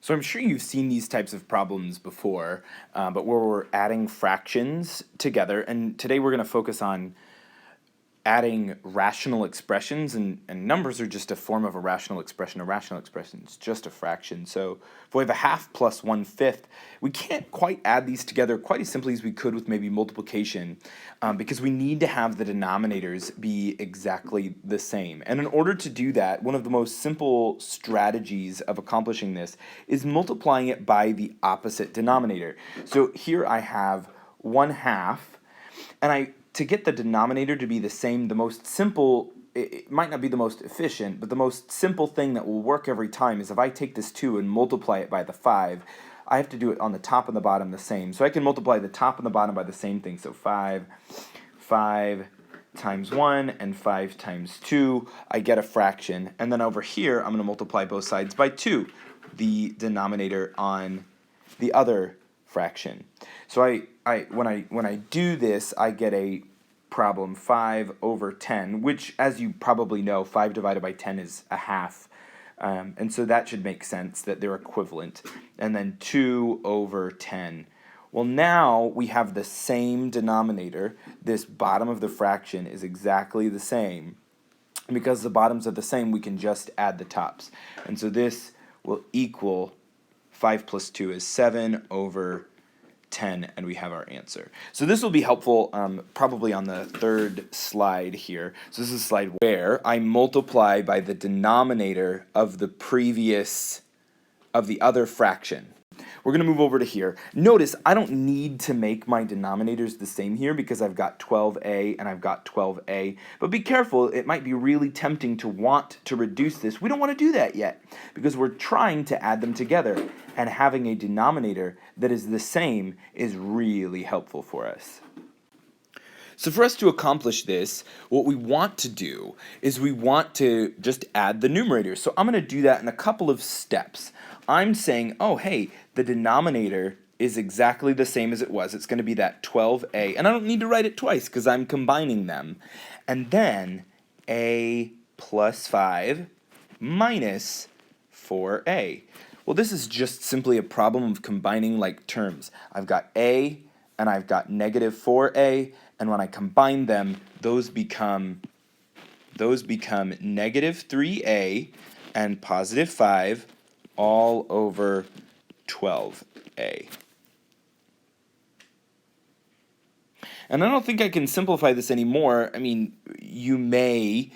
So I'm sure you've seen these types of problems before, but where we're adding fractions together, and today we're going to focus on adding rational expressions, and numbers are just a form of a rational expression. A rational expression is just a fraction. So if we have a half plus 1/5, we can't quite add these together quite as simply as we could with maybe multiplication, because we need to have the denominators be exactly the same. And in order to do that, one of the most simple strategies of accomplishing this is multiplying it by the opposite denominator. So here I have 1/2, and to get the denominator to be the same, the most simple, it might not be the most efficient, but the most simple thing that will work every time is if I take this 2 and multiply it by the 5, I have to do it on the top and the bottom the same. So I can multiply the top and the bottom by the same thing. So 5 times 1 and 5 times 2, I get a fraction. And then over here, I'm going to multiply both sides by 2, the denominator on the other fraction. So when I do this, I get a problem 5/10, which, as you probably know, 5 divided by 10 is a half. And so that should make sense that they're equivalent. And then 2/10. Well, now we have the same denominator. This bottom of the fraction is exactly the same. And because the bottoms are the same, we can just add the tops. And so this will equal 5 plus 2 is 7/10, and we have our answer. So this will be helpful probably on the third slide here. So this is a slide where I multiply by the denominator of the other fraction. We're going to move over to here. Notice I don't need to make my denominators the same here because I've got 12a and I've got 12a. But be careful, it might be really tempting to want to reduce this. We don't want to do that yet because we're trying to add them together, and having a denominator that is the same is really helpful for us. So for us to accomplish this, what we want to do is we want to just add the numerators. So I'm going to do that in a couple of steps. I'm saying, oh, hey, the denominator is exactly the same as it was. It's going to be that 12a, and I don't need to write it twice because I'm combining them. And then a plus 5 minus 4a. Well, this is just simply a problem of combining like terms. I've got a and I've got negative 4a, and when I combine them, those become negative 3a and positive 5 all over 12a. And I don't think I can simplify this anymore. I mean, you may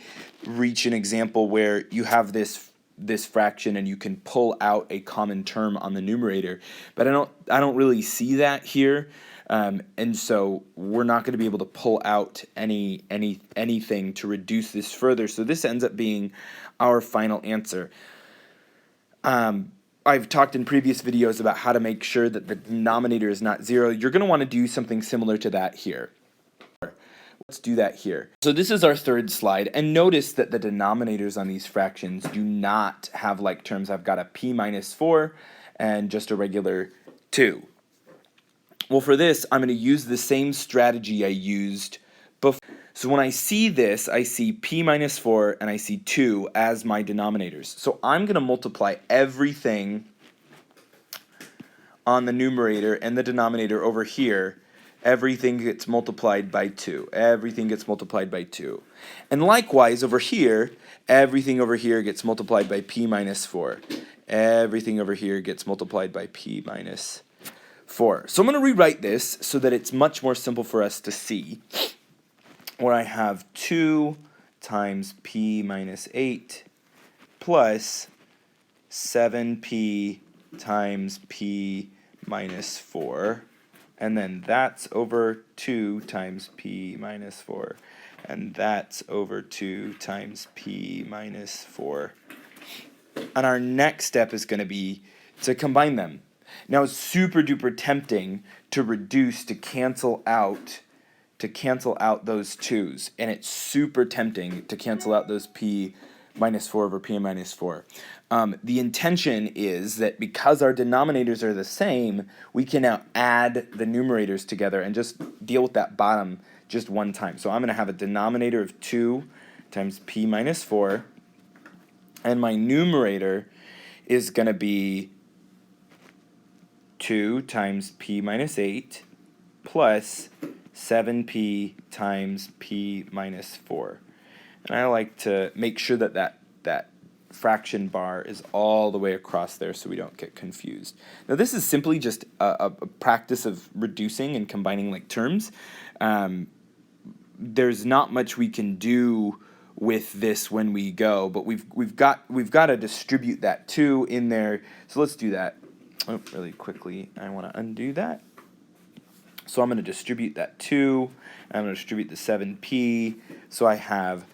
reach an example where you have this fraction and you can pull out a common term on the numerator, but I don't really see that here. And so we're not going to be able to pull out anything to reduce this further. So this ends up being our final answer. I've talked in previous videos about how to make sure that the denominator is not 0. You're going to want to do something similar to that here. Let's do that here. So this is our third slide, and notice that the denominators on these fractions do not have like terms. I've got a p minus 4 and just a regular 2. Well, for this, I'm going to use the same strategy I used before. So when I see this, I see p minus 4 and I see 2 as my denominators. So I'm going to multiply everything on the numerator and the denominator over here. Everything gets multiplied by 2. Everything gets multiplied by 2. And likewise, over here, everything over here gets multiplied by p minus 4. Everything over here gets multiplied by p minus 4. So I'm going to rewrite this so that it's much more simple for us to see, where I have 2 times p minus 8 plus 7p times p minus 4. And then that's over 2 times p minus 4. And that's over 2 times p minus 4. And our next step is going to be to combine them. Now it's super duper tempting to reduce, to cancel out those 2's. And it's super tempting to cancel out those p minus 4 over p minus 4. The intention is that because our denominators are the same, we can now add the numerators together and just deal with that bottom just one time. So I'm going to have a denominator of 2 times p minus 4, and my numerator is going to be 2 times p minus 8 plus 7p times p minus 4. And I like to make sure that that fraction bar is all the way across there so we don't get confused. Now this is simply just a practice of reducing and combining like terms. There's not much we can do with this when we go, but we've got to distribute that 2 in there. So let's do that. Oh, really quickly, I want to undo that. So I'm going to distribute that 2. I'm going to distribute the 7p. So I have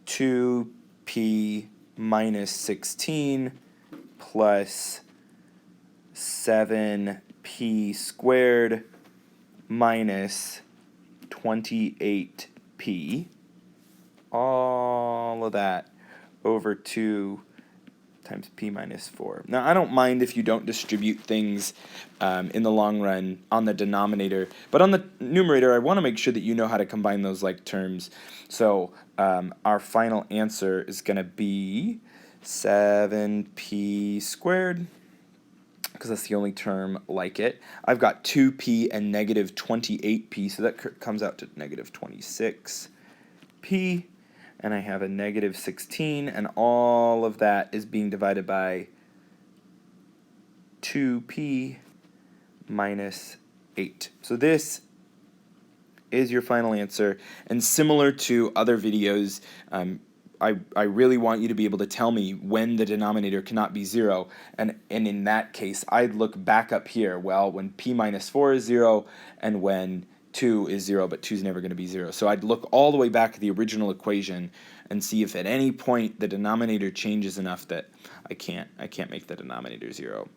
2p minus 16 plus 7p squared minus 28p. All of that over 2 times p minus 4. Now, I don't mind if you don't distribute things in the long run on the denominator, but on the numerator, I want to make sure that you know how to combine those like terms. So our final answer is going to be 7p squared, because that's the only term like it. I've got 2p and negative 28p, so that comes out to negative 26p. And I have a negative 16, and all of that is being divided by 2p minus 8. So this is your final answer. And similar to other videos, I really want you to be able to tell me when the denominator cannot be 0. And in that case, I'd look back up here. Well, when p minus 4 is 0 and when 2 is 0, but 2 is never going to be 0. So I'd look all the way back at the original equation and see if at any point the denominator changes enough that I can't make the denominator 0.